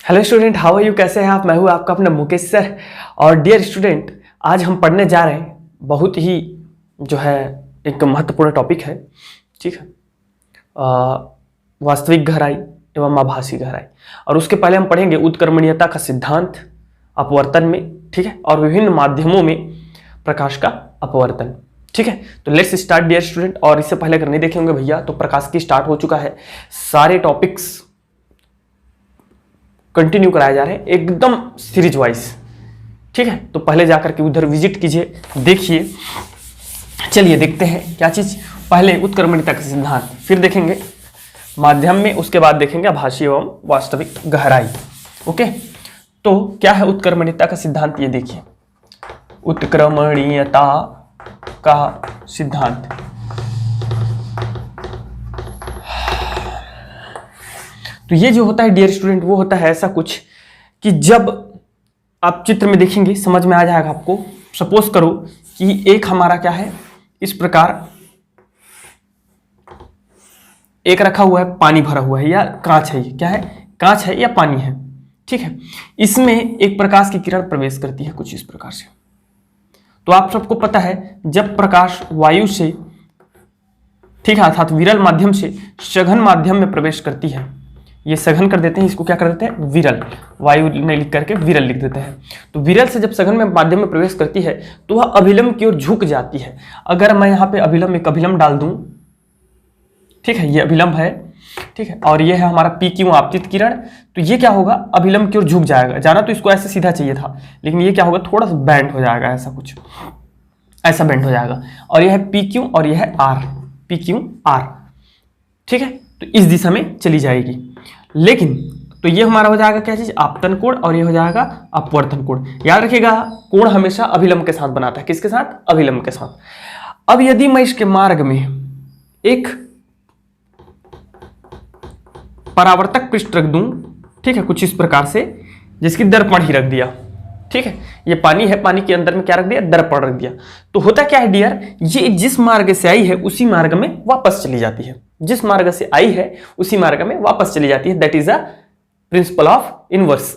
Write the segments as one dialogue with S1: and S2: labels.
S1: Hello student, how are you? कैसे हैं आप? मैं हूं आपका अपना मुकेश सर। और डियर स्टूडेंट, आज हम पढ़ने जा रहे हैं बहुत ही जो है एक महत्वपूर्ण टॉपिक है। ठीक है, वास्तविक गहराई एवं आभासी गहराई। और उसके पहले हम पढ़ेंगे उत्क्रमणीयता का सिद्धांत अपवर्तन में। ठीक है, और विभिन्न माध्यमों में प्रकाश का अपवर्तन। ठीक है, तो लेट्स स्टार्ट डियर स्टूडेंट। और इससे पहले अगर नहीं देखे होंगे भैया तो प्रकाश की स्टार्ट हो चुका है, सारे टॉपिक्स कंटिन्यू कराए जा रहे हैं एकदम सीरीज वाइज। ठीक है, तो पहले जाकर के उधर विजिट कीजिए, देखिए। चलिए देखते हैं क्या चीज। पहले उत्क्रमणीयता का सिद्धांत, फिर देखेंगे माध्यम में, उसके बाद देखेंगे आभासी एवं वास्तविक गहराई। ओके, तो क्या है उत्क्रमणीयता का सिद्धांत, ये देखिए। उत्क्रमणीयता का सिद्धांत तो ये जो होता है डियर स्टूडेंट, वो होता है ऐसा कुछ कि जब आप चित्र में देखेंगे समझ में आ जाएगा आपको। सपोज करो कि एक हमारा क्या है, इस प्रकार एक रखा हुआ है, पानी भरा हुआ है या कांच है। ये क्या है? कांच है या पानी है। ठीक है, इसमें एक प्रकाश की किरण प्रवेश करती है कुछ इस प्रकार से। तो आप सबको पता है जब प्रकाश वायु से, ठीक है, अर्थात विरल माध्यम से सघन माध्यम में प्रवेश करती है, ये सघन कर देते हैं, इसको क्या कर देते हैं? विरल। वायु में लिख करके विरल लिख देते हैं। तो विरल से जब सघन में माध्यम में प्रवेश करती है तो वह अभिलंब की ओर झुक जाती है। अगर मैं यहाँ पे अभिलंब, एक अभिलंब डाल दूं, ठीक है, ये अभिलंब है, ठीक है, और ये है हमारा पी क्यू आपतित किरण। तो ये क्या होगा? अभिलंब की ओर झुक जाएगा। जाना तो इसको ऐसे सीधा चाहिए था, लेकिन ये क्या होगा? थोड़ा सा बैंड हो जाएगा, ऐसा कुछ, ऐसा बैंड हो जाएगा। और यह है पी क्यू और यह है आर, पी क्यू आर। ठीक है, तो इस दिशा में चली जाएगी। लेकिन तो ये हमारा हो जाएगा क्या चीज? आपतन कोण, और ये हो जाएगा अपवर्तन कोण। याद रखिएगा, कोण हमेशा अभिलंब के साथ बनाता है। किसके साथ? अभिलंब के साथ। अब यदि मैं इसके मार्ग में एक परावर्तक पृष्ठ रख दूं, ठीक है, कुछ इस प्रकार से, जिसकी दर्पण ही रख दिया। ठीक है, ये पानी है, पानी के अंदर में क्या रख दिया? दर्पण रख दिया। तो होता क्या है डियर, ये जिस मार्ग से आई है उसी मार्ग में वापस चली जाती है। जिस मार्ग से आई है उसी मार्ग में वापस चली जाती है। That is a principle of inverse.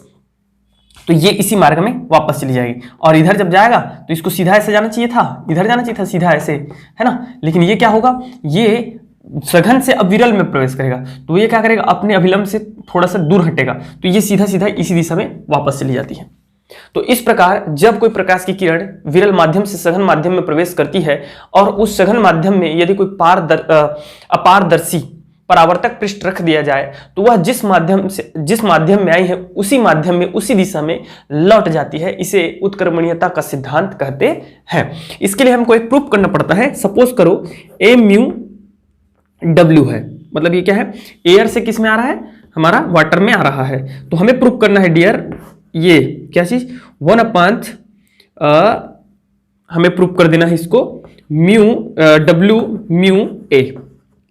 S1: तो ये इसी मार्ग में वापस चली जाएगी। और इधर जब जाएगा तो इसको सीधा ऐसे जाना चाहिए था, इधर जाना चाहिए था सीधा ऐसे, है ना। लेकिन ये क्या होगा? ये सघन से अब विरल में प्रवेश करेगा, तो ये क्या करेगा? अपने अभिलंब से थोड़ा सा दूर हटेगा, तो ये सीधा सीधा इसी दिशा में वापस चली जाती है। तो इस प्रकार जब कोई प्रकाश की किरण विरल माध्यम से सघन माध्यम में प्रवेश करती है और उस सघन माध्यम में यदि कोई अपारदर्शी परावर्तक पृष्ठ रख दिया जाए तो वह जिस माध्यम में आई है उसी माध्यम में, उसी दिशा में लौट जाती है। इसे उत्क्रमणीयता का सिद्धांत कहते हैं। इसके लिए हमको एक प्रूफ करना पड़ता है। सपोज करो ए म्यू डब्ल्यू है, मतलब ये क्या है? एयर से किस में आ रहा है? हमारा वाटर में आ रहा है। तो हमें प्रूफ करना है डियर, ये क्या चीज? 1/, हमें प्रूफ कर देना है इसको, म्यू डब्ल्यू म्यू ए।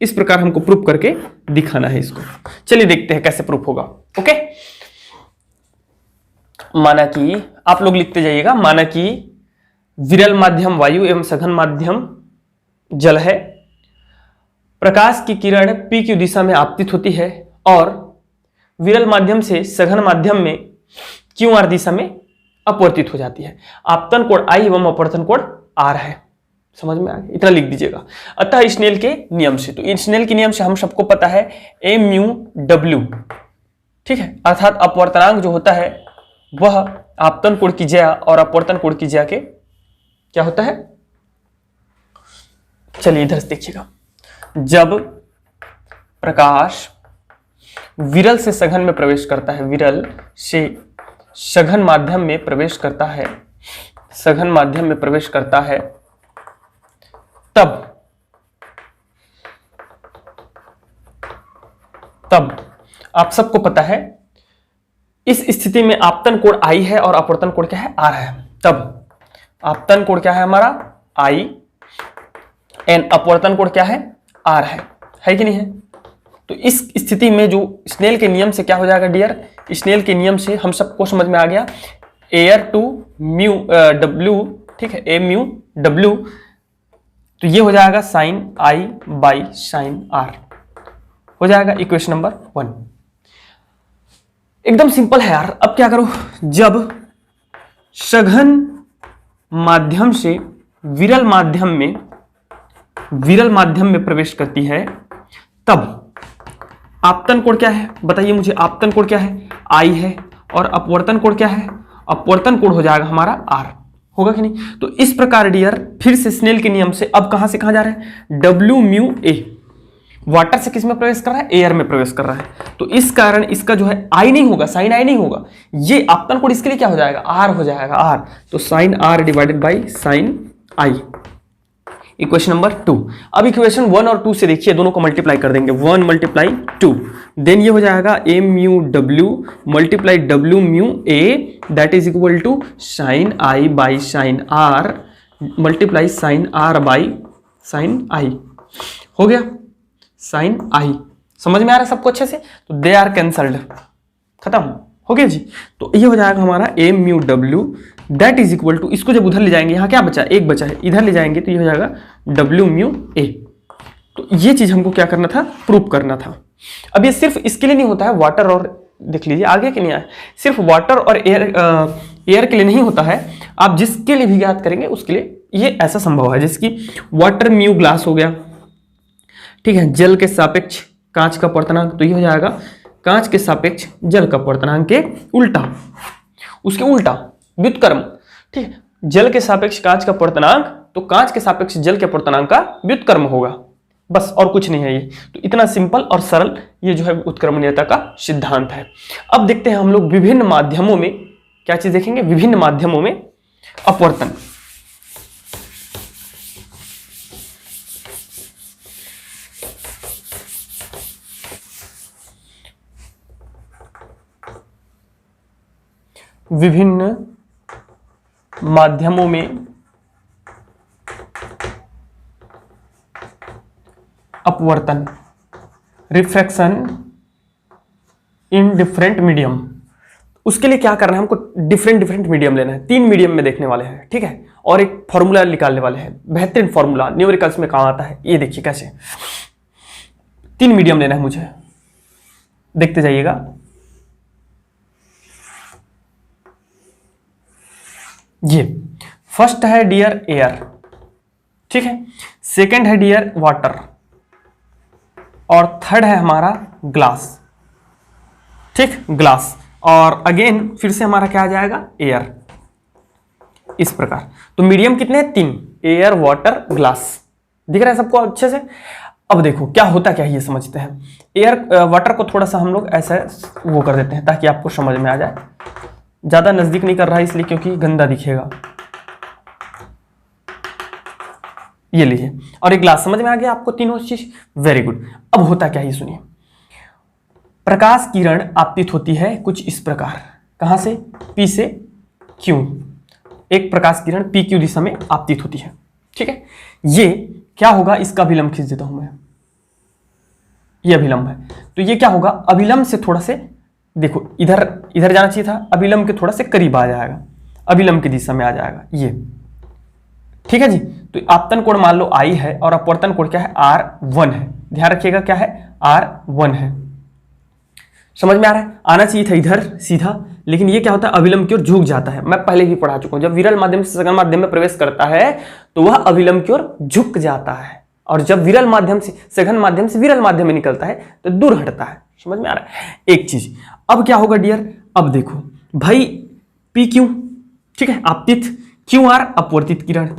S1: इस प्रकार हमको प्रूफ करके दिखाना है इसको। चलिए देखते हैं कैसे प्रूफ होगा। ओके, माना कि आप लोग लिखते जाइएगा, माना कि विरल माध्यम वायु एवं सघन माध्यम जल है। प्रकाश की किरण पी क्यू दिशा में आपतित होती है और विरल माध्यम से सघन माध्यम में क्यू आर दिशा में अपवर्तित हो जाती है। आपतन कोण आई एवं अपवर्तन कोण आर है। समझ में आ गया? इतना लिख दीजिएगा। अतः स्नेल के नियम से, तो स्नेल के नियम से हम सबको पता है ए म्यू डब्ल्यू, ठीक है, अर्थात अपवर्तनांक जो होता है वह आपतन कोण की ज्या और अपवर्तन कोण की ज्या के क्या होता है? चलिए इधर से देखिएगा। जब प्रकाश विरल से सघन में प्रवेश करता है, विरल से सघन माध्यम में प्रवेश करता है, सघन माध्यम में प्रवेश करता है, तब आप सबको पता है इस स्थिति में आपतन कोण आई है और अपवर्तन कोण क्या है? आर है। तब आपतन कोण क्या है हमारा? आई, एंड अपवर्तन कोण क्या है? आर है कि नहीं है? तो इस स्थिति में जो स्नेल के नियम से क्या हो जाएगा डियर? स्नेल के नियम से हम सबको समझ में आ गया, एयर टू म्यू डब्ल्यू, ठीक है, ए म्यू डब्ल्यू, तो ये हो जाएगा sine I by sine r, हो जाएगा इक्वेशन नंबर 1। एकदम सिंपल है यार। अब क्या करो, जब सघन माध्यम से विरल माध्यम में प्रवेश करती है, तब आपतन कोण क्या है बताइए मुझे। आपतन कोण क्या है, आई है, और अपवर्तन कोण क्या है, अपवर्तन कोण हो जाएगा हमारा आर, होगा कि नहीं। तो इस प्रकार डियर फिर से स्नेल के नियम से अब कहां से कहां जा रहे हैं, डब्ल्यू म्यू ए वाटर से किस में प्रवेश कर रहा है, एयर में प्रवेश कर रहा है। तो इस कारण इसका जो है आई नहीं होगा, साइन आई नहीं होगा, ये आपतन कोण इसके लिए क्या हो जाएगा, आर हो जाएगा, आर। तो sine are divided by sine i. Equation number 2। अब इक्वेशन 1 और 2 से देखिए, दोनों को मल्टीप्लाई कर देंगे, 1 मल्टीप्लाई 2, देन ये हो जाएगा M mu W multiply W mu A that is equal to sine I by sine R multiply sine R by sine I. हो गया साइन आई, समझ में आ रहा है सबको अच्छे से। तो दे आर कैंसल्ड, खत्म हो गया जी। तो ये हो जाएगा हमारा m mu W that is equal to, इसको जब उधर ले जाएंगे, यहाँ क्या बचा, एक बचा है, इधर ले जाएंगे तो ये हो जाएगा डब्ल्यू म्यू ए। तो ये चीज हमको क्या करना था, प्रूव करना था। अब ये सिर्फ इसके लिए नहीं होता है, वाटर और देख लीजिए आगे के नहीं आए, सिर्फ वाटर और एयर के लिए नहीं होता है, आप जिसके लिए भी ज्ञात करेंगे उसके लिए ये ऐसा संभव है। जैसे कि वाटर म्यू ग्लास हो गया, ठीक है, जल के सापेक्ष कांच का अपवर्तनांक, तो ये हो जाएगा कांच के सापेक्ष जल का अपवर्तनांक के उल्टा, उसके उल्टा व्युत्क्रम, ठीक है, जल के सापेक्ष कांच का अपवर्तनांक, तो कांच के सापेक्ष जल के अपवर्तनांक का व्युत्क्रम होगा, बस और कुछ नहीं है ये। तो इतना सिंपल और सरल ये जो है उत्क्रमणीयता का सिद्धांत है। अब देखते हैं हम लोग विभिन्न माध्यमों में क्या चीज देखेंगे, विभिन्न माध्यमों में अपवर्तन। विभिन्न माध्यमों में अपवर्तन, रिफ्रैक्शन इन डिफरेंट मीडियम। उसके लिए क्या करना है, हमको डिफरेंट मीडियम लेना है, 3 मीडियम में देखने वाले हैं, ठीक है, और एक फॉर्मूला निकालने वाले हैं, बेहतरीन फॉर्मूला न्यूमेरिकल्स में काम आता है। ये देखिए कैसे 3 मीडियम लेना है मुझे, देखते जाइएगा। ये फर्स्ट है डियर एयर, ठीक है, सेकंड है डियर वाटर, और थर्ड है हमारा ग्लास, ठीक, ग्लास, और अगेन फिर से हमारा क्या आ जाएगा, एयर, इस प्रकार। तो मीडियम कितने हैं, 3, एयर वाटर ग्लास, दिख रहा है सबको अच्छे से। अब देखो क्या होता क्या है ये समझते हैं। एयर वाटर को थोड़ा सा हम लोग ऐसा वो कर देते हैं ताकि आपको समझ में आ जाए, ज्यादा नजदीक नहीं कर रहा है इसलिए क्योंकि गंदा दिखेगा। ये लीजिए, और एक ग्लास, समझ में आ गया आपको तीनों चीज, वेरी गुड। अब होता क्या है ये सुनिए, प्रकाश किरण आपतित होती है कुछ इस प्रकार, कहां से, P से Q, एक प्रकाश किरण PQ दिशा में आपतित होती है, ठीक है। ये क्या होगा, इसका अभिलंब खींच देता हूं मैं, ये अभिलंब है, तो ये क्या होगा, अभिलंब से थोड़ा से देखो इधर इधर जाना चाहिए था, अभिलंब के थोड़ा से करीब आ जाएगा, अभिलंब की दिशा में आ जाएगा ये, ठीक है जी। तो आपतन कोण मान लो I है और अपवर्तन कोण क्या है, R1 है, ध्यान रखिएगा क्या है, R1 है। समझ में आ रहा है, आना चाहिए था इधर सीधा, लेकिन ये क्या होता है, अभिलंब की ओर झुक जाता है। मैं पहले भी पढ़ा चुका हूं, जब विरल माध्यम से सघन माध्यम में प्रवेश करता है तो वह अभिलंब की ओर झुक जाता है, और जब विरल माध्यम से सघन माध्यम से विरल माध्यम में निकलता है तो दूर हटता है। समझ में आ रहा है एक चीज। अब क्या होगा डियर, अब देखो भाई PQ, ठीक है, आपतित, QR अपवर्तित किरण,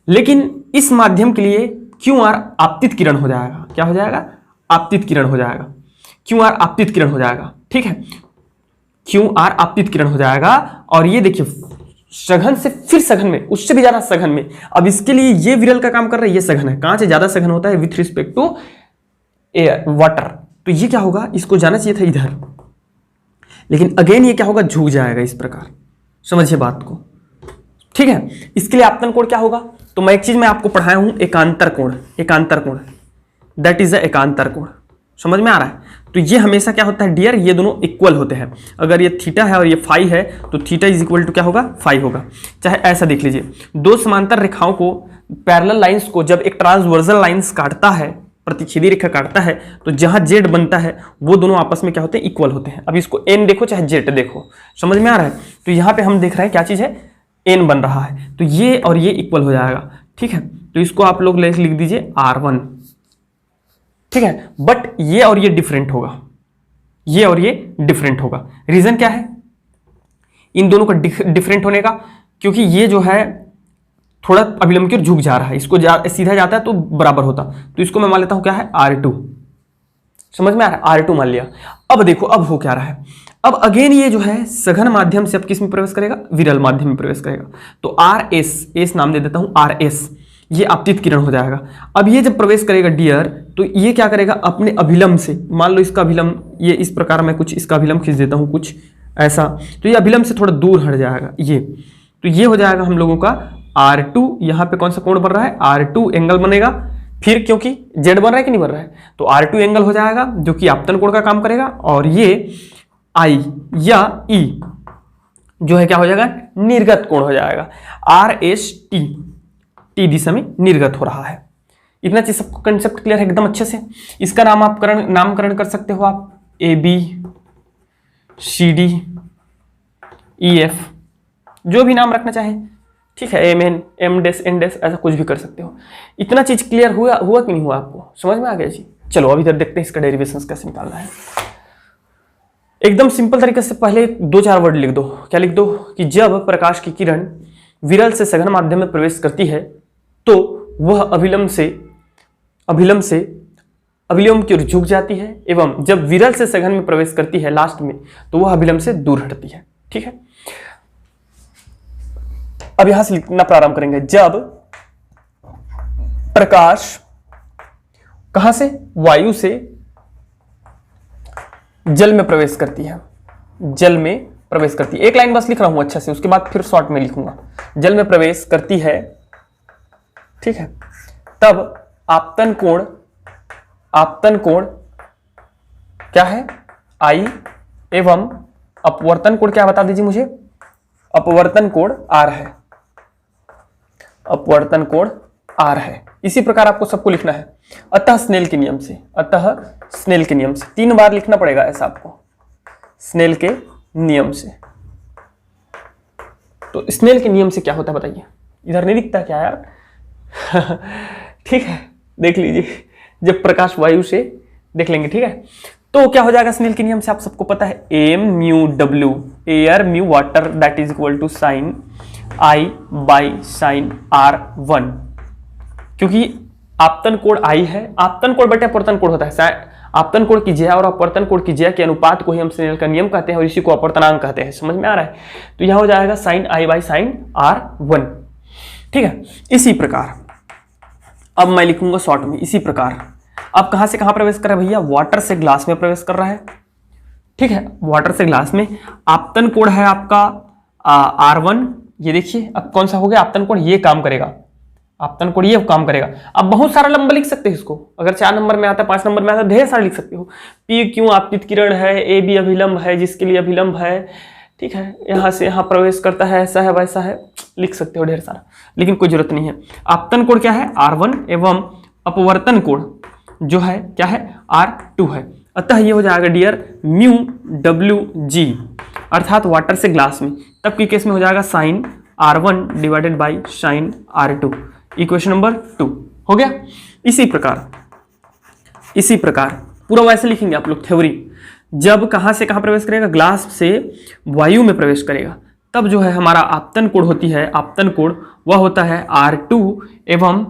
S1: लेकिन इस माध्यम के लिए QR आपतित किरण हो जाएगा, क्या हो जाएगा, आपतित किरण हो जाएगा, QR आपतित किरण हो जाएगा, ठीक है, QR आपतित किरण हो जाएगा। और ये देखिए सघन से फिर सघन में, उससे भी ज्यादा सघन में। अब इसके लिए ये विरल का काम कर रहा है, ये सघन है, कहां से ज्यादा सघन होता है, with respect to air water. तो ये क्या होगा, इसको जाना चाहिए था इधर, लेकिन अगेन ये क्या होगा, झुक जाएगा इस प्रकार, समझिए बात को, ठीक है। इसके लिए आपतन कोण क्या होगा, तो मैं एक चीज मैं आपको पढ़ाया हूं, एकांतर कोण, एकांतर कोण, दैट इज अ एकांतर कोण, समझ में आ रहा है। तो ये हमेशा क्या होता है डियर, ये दोनों इक्वल होते हैं, अगर ये थीटा है और ये फाई है तो थीटा इज इक्वल टू क्या होगा, फाई होगा। चाहे ऐसा देख लीजिए, दो समांतर रेखाओं को, पैरेलल लाइंस को जब एक ट्रांसवर्सल लाइंस काटता है प्रतिच्छेदी रेखा काटता है तो जहां जेड बनता है वो दोनों आपस में क्या होते हैं, इक्वल होते हैं। अब इसको एन देखो चाहे जेड देखो, समझ में आ रहा है। तो यहाँ पे हम देख रहे हैं क्या चीज है, एन बन रहा है, तो ये और ये इक्वल हो जाएगा, ठीक है। तो इसको आप लोग लिख दीजिए R1, ठीक है। बट ये और ये डिफरेंट होगा, ये और ये डिफरेंट होगा। रीजन क्या है इन दोनों का डिफरेंट होने का, क्योंकि ये जो है थोड़ा अभिलंब की ओर झुक जा रहा है, इसको सीधा जाता है तो बराबर होता, तो इसको मैं मान लेता हूं क्या है R2, समझ में आ रहा है, R2 मान लिया। अब देखो अब हो क्या रहा है, अब अगेन ये जो है सघन माध्यम से अब किस में प्रवेश करेगा, विरल माध्यम में प्रवेश करेगा। तो RS, एस नाम दे देता हूं RS, ये आपतित किरण हो जाएगा। अब ये जब प्रवेश करेगा डियर, तो ये क्या करेगा अपने अभिलंब से, मान लो इसका अभिलंब ये इस प्रकार, मैं कुछ इसका अभिलंब खींच देता हूं कुछ ऐसा, तो ये अभिलंब से थोड़ा दूर हट जाएगा ये, तो ये हो जाएगा हम लोगों का R2। यहाँ पे कौन सा कोण बन रहा है, R2 एंगल बनेगा, फिर क्योंकि जेड बन रहा है कि नहीं बन रहा है, तो R2 एंगल हो जाएगा जो कि आपतन कोण का काम करेगा, और ये I या E जो है क्या हो जाएगा, निर्गत कोण हो जाएगा, RST, टी दिशा में निर्गत हो रहा है। इतना चीज सबको कंसेप्ट क्लियर है एकदम अच्छे से। इसका नामकरण कर सकते हो आप ABCD EF, जो भी नाम रखना चाहे, ठीक है, MN M' N' ऐसा कुछ भी कर सकते हो। इतना चीज क्लियर हुआ कि नहीं हुआ, आपको समझ में आ गया जी। चलो अभी इधर देखते हैं इसका डेरिवेशंस कैसे निकालना है। एकदम सिंपल तरीके से पहले 2-4 वर्ड लिख दो। क्या लिख दो कि जब प्रकाश की किरण विरल से सघन माध्यम में प्रवेश करती है तो वह अभिलंब की ओर झुक जाती है, एवं जब विरल से सघन में प्रवेश करती है लास्ट में, तो वह अभिलंब से दूर हटती है, ठीक है। अब यहां से लिखना प्रारंभ करेंगे। जब प्रकाश कहां से, वायु से जल में प्रवेश करती है, जल में प्रवेश करती है, एक लाइन बस लिख रहा हूं अच्छा से, उसके बाद फिर शॉर्ट में लिखूंगा। जल में प्रवेश करती है, ठीक है, तब आपतन कोण क्या है, I, एवं अपवर्तन कोण क्या बता दीजिए मुझे, अपवर्तन कोण R है, अपवर्तन कोण R है। इसी प्रकार आपको सबको लिखना है, अतः स्नेल के नियम से, 3 बार लिखना पड़ेगा ऐसा आपको, स्नेल के नियम से। तो स्नेल के नियम से क्या होता है बताइए, इधर नहीं दिखता क्या यार ठीक है, देख लीजिए, जब प्रकाश वायु से देख लेंगे, ठीक है। तो क्या हो जाएगा स्नेल के नियम से, आप सबको पता है, M mu W, air mu water, that is equal to sine I by sine R1। क्योंकि आपतन कोण I है, आपतन कोण बटे अपवर्तन कोण होता है, आपतन कोण की ज्या और अपवर्तन कोण की ज्या के अनुपात को ही हम स्नेल का नियम कहते हैं और इसी को अपवर्तनांक कहते हैं, समझ में आ रहा है। तो यहां हो जाएगा sine I by sine R1, ठीक है। इसी प्रकार अब मैं लिखूंगा शॉर्ट में, इसी प्रकार अब कहां से कहां प्रवेश कर रहा है भैया, वाटर से ग्लास में प्रवेश कर रहा है, ठीक है, वाटर से ग्लास में। आपतन कोण है आपका R1, ये देखिए अब कौन सा हो गया, आपतन कोण ये काम करेगा, आपतन कोण ये काम करेगा। अब बहुत सारा लंबा लिख सकते हैं इसको, अगर 4 नंबर में आता है, 5 नंबर में आता है, ढेर सारा लिख सकते हो। P क्यों आपतित किरण है, AB अभिलंब है, जिसके लिए अभिलंब है, ठीक है, यहां से यहां प्रवेश करता है, ऐसा है वैसा है, लिख सकते हो ढेर सारा, लेकिन कोई जरूरत नहीं है। आपतन कोण क्या है R1, एवं अपवर्तन कोण जो है क्या है R2 है। अतः ये हो जाएगा डियर म्यू WG, अर्थात वाटर से ग्लास में, तब के केस में हो जाएगा sine R1 divided by sine R2, equation number 2 हो गया। इसी प्रकार पूरा वैसे लिखेंगे आप लोग थ्योरी। जब कहां से कहां प्रवेश करेगा, ग्लास से वायु में प्रवेश करेगा, तब जो है हमारा आपतन कोण होती है, आपतन कोण वह होता है R2 एवं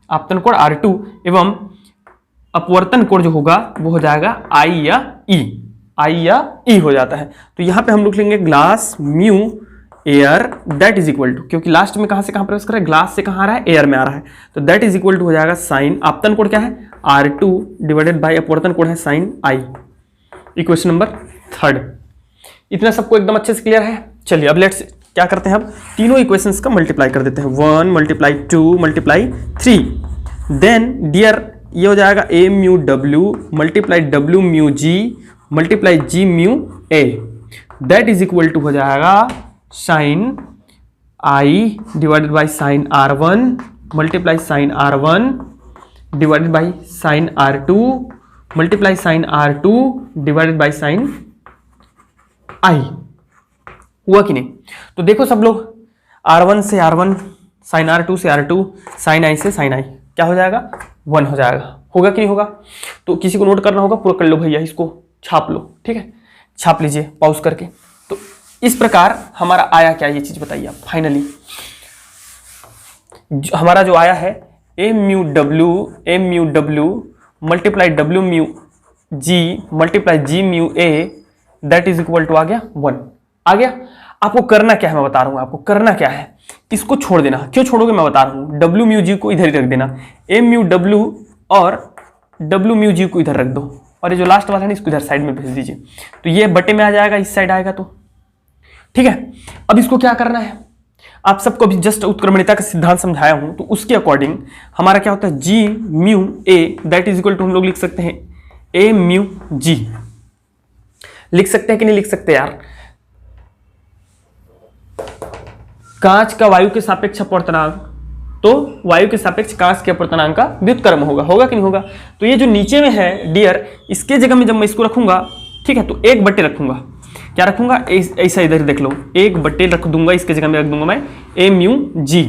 S1: आपतन कोण R2 एवं अपवर्तन कोण जो होगा वो हो जाएगा I या E हो जाता है। तो यहां पे हम लोग लेंगे glass mu air that is equal to, क्योंकि लास्ट में कहां से कहां प्रवेश कर रहा है, ग्लास से कहां आ रहा है, एयर में आ रहा है, तो दैट इज इक्वल टू हो जाएगा साइन आपतन कोण क्या है R2 डिवाइडेड बाई अपवर्तन कोण है साइन I, इक्वेशन नंबर 3। इतना सबको एकदम अच्छे से क्लियर है। चलिए अब लेट्स क्या करते हैं, अब तीनों इक्वेशंस का मल्टीप्लाई कर देते हैं, 1 मल्टीप्लाई 2 मल्टीप्लाई 3, देन डियर ये हो जाएगा A mu W multiply W mu G multiply G mu A, that is equal to हो जाएगा sine I divided by sine R1 multiply sine R1 divided by sine R2 multiply sine R2 divided by sine I। हुआ कि नहीं? तो देखो सब लोग, R1 से R1, साइन R2 से R2, साइन I से साइन I, क्या हो जाएगा? 1 हो जाएगा। होगा कि नहीं होगा? तो किसी को नोट करना होगा, पूरा कर लो भैया, इसको छाप लो, ठीक है, छाप लीजिए पॉज करके। तो इस प्रकार हमारा आया क्या, ये चीज बताइए आप। फाइनली हमारा जो आया है M mu W multiply W mu G multiply G mu A that is equal to आ गया 1। आ गया। आपको करना क्या है मैं बता रहा हूं, आपको करना क्या है, इसको छोड़ देना। क्यों छोड़ोगे मैं बता रहा हूं, डब्ल्यू म्यू जी को इधर ही रख देना, एम म्यू डब्ल्यू और डब्ल्यू म्यू जी को इधर रख दो, और ये जो लास्ट वाला है ना इसको इधर साइड में भेज दीजिए। तो ये बटे में आ जाएगा, इस साइड आएगा, तो ठीक है। अब इसको क्या करना है, आप सबको अभी जस्ट उत्क्रमणिता का सिद्धांत समझाया हूं, तो उसके अकॉर्डिंग हमारा क्या होता है, G mu A that is equal to, हम लोग लिख सकते हैं ए म्यू जी। लिख सकते हैं कि नहीं लिख सकते यार? कांच का वायु के सापेक्ष अपवर्तनांक, तो वायु के सापेक्ष कांच के अपवर्तनांक का व्युत्क्रम होगा। होगा कि नहीं होगा? तो ये जो नीचे में है डियर, इसके जगह में जब मैं इसको रखूंगा, ठीक है, तो 1 बटे रखूंगा। क्या रखूंगा? ऐसा इधर देख लो, 1 बटे रख दूंगा, इसके जगह में रख दूंगा मैं ए म्यू जी।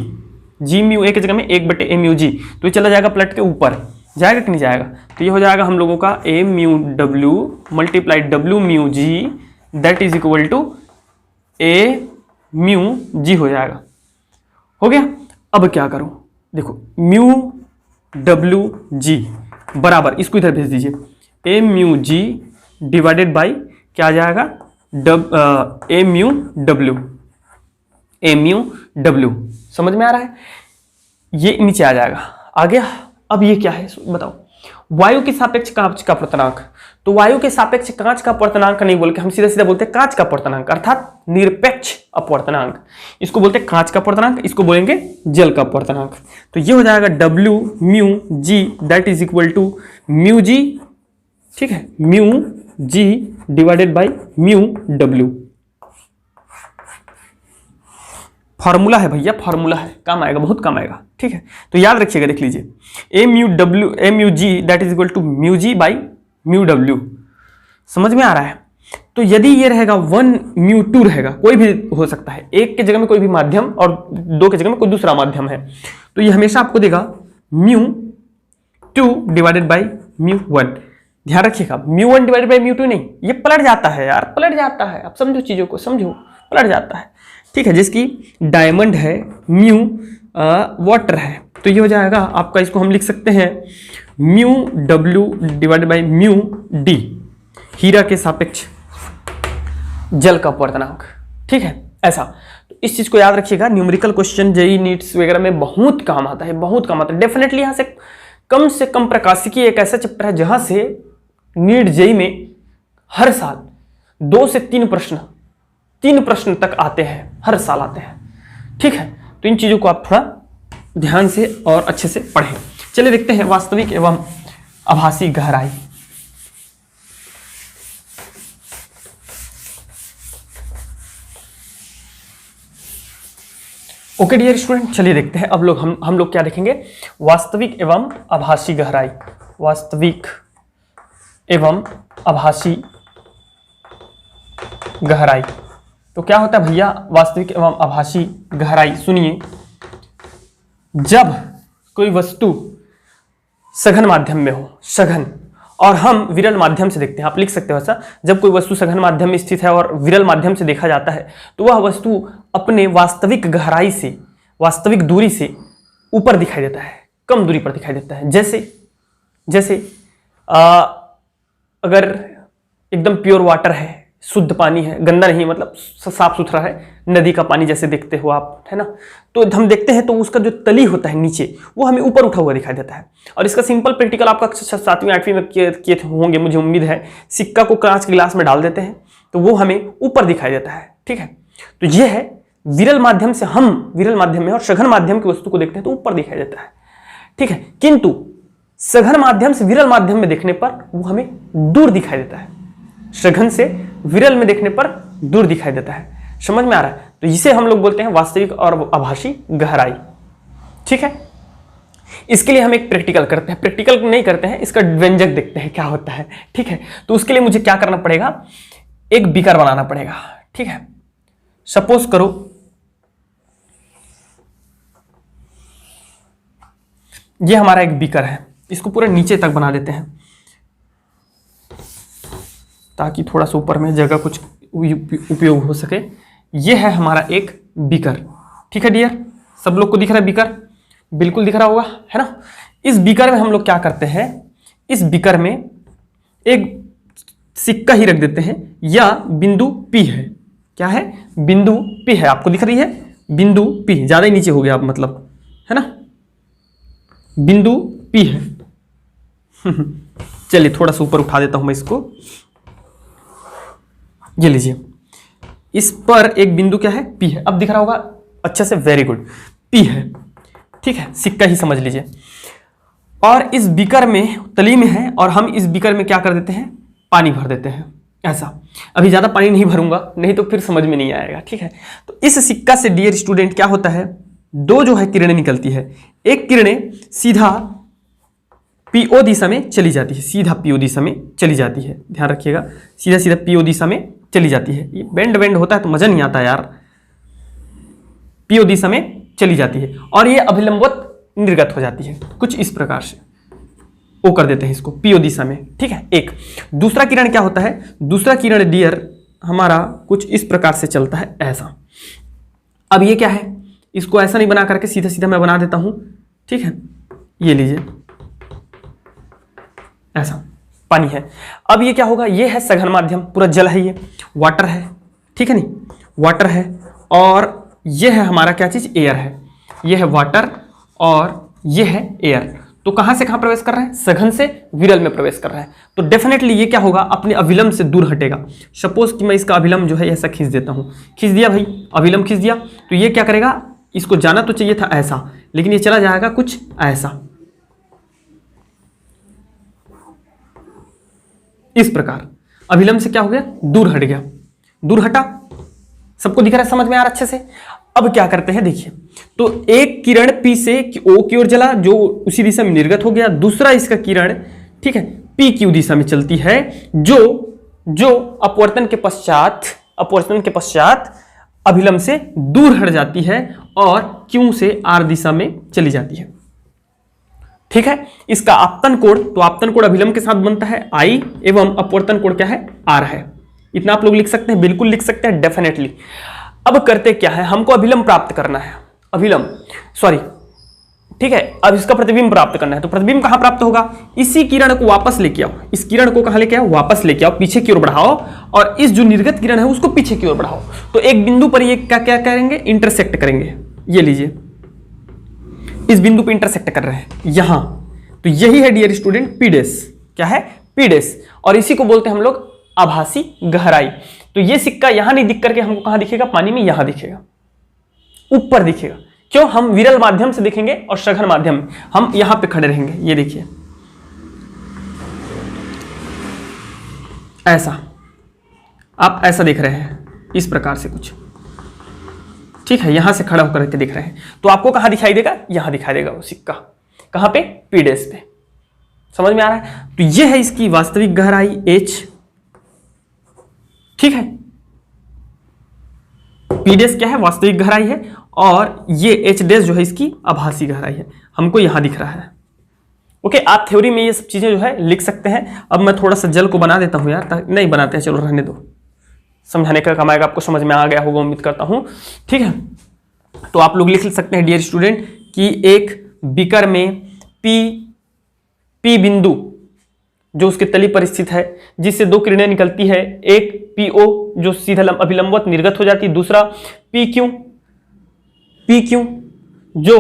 S1: जी म्यू ए के जगह में 1 बटे ए म्यू जी, तो ये चला जाएगा पलट के ऊपर, जाएगा कि नहीं जाएगा? तो ये हो जाएगा हम लोगों का A mu W multiply W mu G that is equal to A mu G हो जाएगा। हो गया। अब क्या करूं, देखो म्यू डब्ल्यू जी बराबर, इसको इधर भेज दीजिए, ए म्यू जी डिवाइडेड बाई क्या आ जाएगा, ए म्यू डब्ल्यू। ए म्यू डब्ल्यू समझ में आ रहा है? ये नीचे आ जाएगा। आ गया। अब ये क्या है बताओ, वायु के सापेक्ष कांच का अपवर्तनांक। तो वायु के सापेक्ष कांच का अपवर्तनांक नहीं बोल के हम सीधा सीधा बोलते हैं कांच का अपवर्तनांक, अर्थात निरपेक्ष अपवर्तनांक। इसको बोलते हैं कांच का अपवर्तनांक, इसको बोलेंगे जल का अपवर्तनांक। तो ये हो जाएगा W mu G that is equal to mu G, ठीक है, mu G divided by mu W. Formula है भैया, फॉर्मूला है, काम आएगा, बहुत काम आएगा, ठीक है। तो याद रखिएगा, देख लीजिए, A mu G that is equal to mu G by mu W. समझ में आ रहा है? तो यदि ये रहेगा 1 म्यू 2 रहेगा, कोई भी हो सकता है, 1 के जगह में कोई भी माध्यम और 2 के जगह में कोई दूसरा माध्यम है, तो ये हमेशा आपको देगा म्यू 2 डिवाइडेड बाई म्यू 1। ध्यान रखिएगा, म्यू 1 डिवाइडेड बाई म्यू 2 नहीं, ये पलट जाता है यार, पलट जाता है। आप समझो चीजों को, समझो, पलट जाता है, ठीक है। जिसकी डायमंड है, म्यू वाटर है, तो ये हो जाएगा आपका, इसको हम लिख सकते हैं mu W divided by mu D, हीरा के सापेक्ष जल का अपवर्तनांक, ठीक है। ऐसा, तो इस चीज को याद रखिएगा। न्यूमेरिकल क्वेश्चन जेई नीट्स वगैरह में बहुत काम आता है, बहुत काम आता है डेफिनेटली। यहां से कम प्रकाशिकी एक ऐसा चैप्टर है जहां से नीट जेई में हर साल 2 से 3 प्रश्न तक आते हैं, हर साल आते हैं, ठीक है। तो इन चीजों को आप थोड़ा ध्यान से और अच्छे से पढ़ें। चलिए देखते हैं वास्तविक एवं आभासी गहराई। ओके डियर स्टूडेंट, चलिए देखते हैं अब लोग हम लोग क्या देखेंगे, वास्तविक एवं आभासी गहराई। वास्तविक एवं आभासी गहराई, तो क्या होता है भैया वास्तविक एवं आभासी गहराई? सुनिए, जब कोई वस्तु सघन माध्यम में हो, सघन, और हम विरल माध्यम से देखते हैं, आप लिख सकते हो ऐसा, जब कोई वस्तु सघन माध्यम में स्थित है और विरल माध्यम से देखा जाता है, तो वह वस्तु अपने वास्तविक गहराई से, वास्तविक दूरी से ऊपर दिखाई देता है, कम दूरी पर दिखाई देता है। जैसे अगर एकदम प्योर वाटर है, शुद्ध पानी है, गंदा नहीं, मतलब साफ सुथरा है, नदी का पानी जैसे देखते हो आप, है ना, तो हम देखते हैं तो उसका जो तली होता है नीचे, वो हमें ऊपर उठा हुआ दिखाई देता है। और इसका सिंपल प्रैक्टिकल आपका 7वीं 8वीं में किए होंगे, मुझे उम्मीद है। सिक्का को कांच के गिलास में डाल देते हैं तो वो हमें ऊपर दिखाई देता है, ठीक है। तो ये है विरल माध्यम से, हम विरल माध्यम में और सघन माध्यम की वस्तु को देखते हैं तो ऊपर दिखाई देता है, ठीक है। किंतु सघन माध्यम से विरल माध्यम में देखने पर वो हमें दूर दिखाई देता है, सघन से विरल में देखने पर दूर दिखाई देता है। समझ में आ रहा है? तो इसे हम लोग बोलते हैं वास्तविक और आभासी गहराई, ठीक है। इसके लिए हम एक प्रैक्टिकल करते हैं, प्रैक्टिकल नहीं करते हैं, इसका व्यंजक देखते हैं क्या होता है। ठीक है, तो उसके लिए मुझे क्या करना पड़ेगा, एक बीकर बनाना पड़ेगा। ठीक है, सपोज करो ये हमारा एक बीकर है, इसको पूरा नीचे तक बना देते हैं ताकि थोड़ा सा ऊपर में जगह कुछ उपयोग हो सके। ये है हमारा एक बीकर। ठीक है डियर, सब लोग को दिख रहा है बीकर? बिल्कुल दिख रहा होगा, है ना। इस बीकर में हम लोग क्या करते हैं, इस बीकर में एक सिक्का ही रख देते हैं, या बिंदु P है। क्या है? बिंदु P है। आपको दिख रही है बिंदु P, ज्यादा ही नीचे हो गया आप, मतलब, है ना, बिंदु P है। चलिए थोड़ा सा ऊपर उठा देता हूं मैं इसको। ये लीजिए, इस पर एक बिंदु क्या है, P है। अब दिख रहा होगा अच्छे से, वेरी गुड, P है। ठीक है, सिक्का ही समझ लीजिए। और इस बीकर में तली में है, और हम इस बीकर में क्या कर देते हैं, पानी भर देते हैं। ऐसा, अभी ज्यादा पानी नहीं भरूंगा, नहीं तो फिर समझ में नहीं आएगा। ठीक है, तो इस सिक्का से डियर स्टूडेंट क्या होता है, दो जो है किरणें निकलती है। एक किरणें सीधा PO दिशा में चली जाती है, सीधा PO दिशा में चली जाती है, ध्यान रखिएगा, सीधा सीधा PO दिशा में चली जाती है। ये बेंड वेंड होता है तो मजा नहीं आता यार। PO दिशा में चली जाती है और ये अभिलंबवत निर्गत हो जाती है, कुछ इस प्रकार से। ओ कर देते हैं इसको PO दिशा में। ठीक है, एक दूसरा किरण क्या होता है, दूसरा किरण डियर हमारा कुछ इस प्रकार से चलता है, ऐसा। अब ये क्या है, इसको ऐसा नहीं बना करके सीधा सीधा मैं बना देता हूं। ठीक है, ये लीजिए, ऐसा पानी है। अब ये क्या होगा, ये है सघन माध्यम, पूरा जल है, ये वाटर है। ठीक है, नहीं वाटर है, और ये है हमारा क्या चीज, एयर है। ये है वाटर और ये है एयर। तो कहां से कहां प्रवेश कर रहा है, सघन से विरल में प्रवेश कर रहा है। तो डेफिनेटली ये क्या होगा, अपने अविलंब से दूर हटेगा। सपोज कि मैं इसका अविलंब जो है ऐसा खींच देता हूं, खींच दिया भाई, अविलंब खींच दिया, तो ये क्या करेगा, इसको जाना तो चाहिए था ऐसा, लेकिन ये चला जाएगा कुछ ऐसा, इस प्रकार। अभिलंब से क्या हो गया, दूर हट गया, दूर हटा। सबको दिख रहा है, समझ में आ रहा अच्छे से। अब क्या करते हैं, देखिए, तो एक किरण P से O की ओर चला, जो उसी दिशा में निर्गत हो गया। दूसरा इसका किरण, ठीक है, PQ दिशा में चलती है, जो अपवर्तन के पश्चात अभिलंब से दूर हट जाती है और Q से R दिशा में चली जाती है। ठीक है, इसका आपतन कोण, तो आपतन कोण अभिलंब के साथ बनता है I, एवं अपवर्तन कोण क्या है, R है। इतना आप लोग लिख सकते हैं, बिल्कुल लिख सकते हैं, डेफिनेटली। अब करते क्या है, हमको अभिलंब प्राप्त करना है, ठीक है, अब इसका प्रतिबिंब प्राप्त करना है। तो प्रतिबिंब कहां प्राप्त होगा, इसी किरण को वापस लेके आओ, इस किरण को कहां लेके आओ, वापस लेके आओ, पीछे की ओर बढ़ाओ, और इस जो निर्गत किरण है उसको पीछे की ओर बढ़ाओ। तो एक बिंदु पर ये क्या क्या करेंगे, इंटरसेक्ट करेंगे। ये लीजिए, इस बिंदु पे इंटरसेक्ट कर रहे हैं यहां। तो यही है डियर स्टूडेंट P डैश, क्या है, P डैश, और इसी को बोलते हैं हम लोग आभासी गहराई। तो ये सिक्का यहां नहीं दिख करके हमको कहां दिखेगा, पानी में यहां दिखेगा, ऊपर दिखेगा। क्यों, हम विरल माध्यम से देखेंगे और सघन माध्यम में हम यहां पे खड़े रहेंगे। ये देखिए ऐसा, आप ऐसा देख रहे हैं, इस प्रकार से कुछ, ठीक है, यहां से खड़ा होकर के दिख रहे हैं। तो आपको कहां दिखाई देगा, यहां दिखाई देगा वो सिक्का, कहां पे, P डैश पे। समझ में आ रहा है। तो ये है इसकी वास्तविक गहराई H। ठीक है, P डैश क्या है, वास्तविक गहराई है, और ये H डैश जो है इसकी आभासी गहराई है, हमको यहां दिख रहा है। ओके, आप थ्योरी में ये सब चीजें जो है लिख सकते हैं। अब मैं थोड़ा सा जल को बना देता हूं यार, नहीं बनाते हैं, चलो रहने दो, समझाने का काम आएगा, आपको समझ में आ गया होगा उम्मीद करता हूं। ठीक है, तो आप लोग लिख सकते हैं डियर स्टूडेंट कि एक बीकर में P बिंदु जो उसके तली पर स्थित है, जिससे दो किरणें निकलती है, एक PO जो सीधा अभिलंबवत निर्गत हो जाती है, दूसरा PQ जो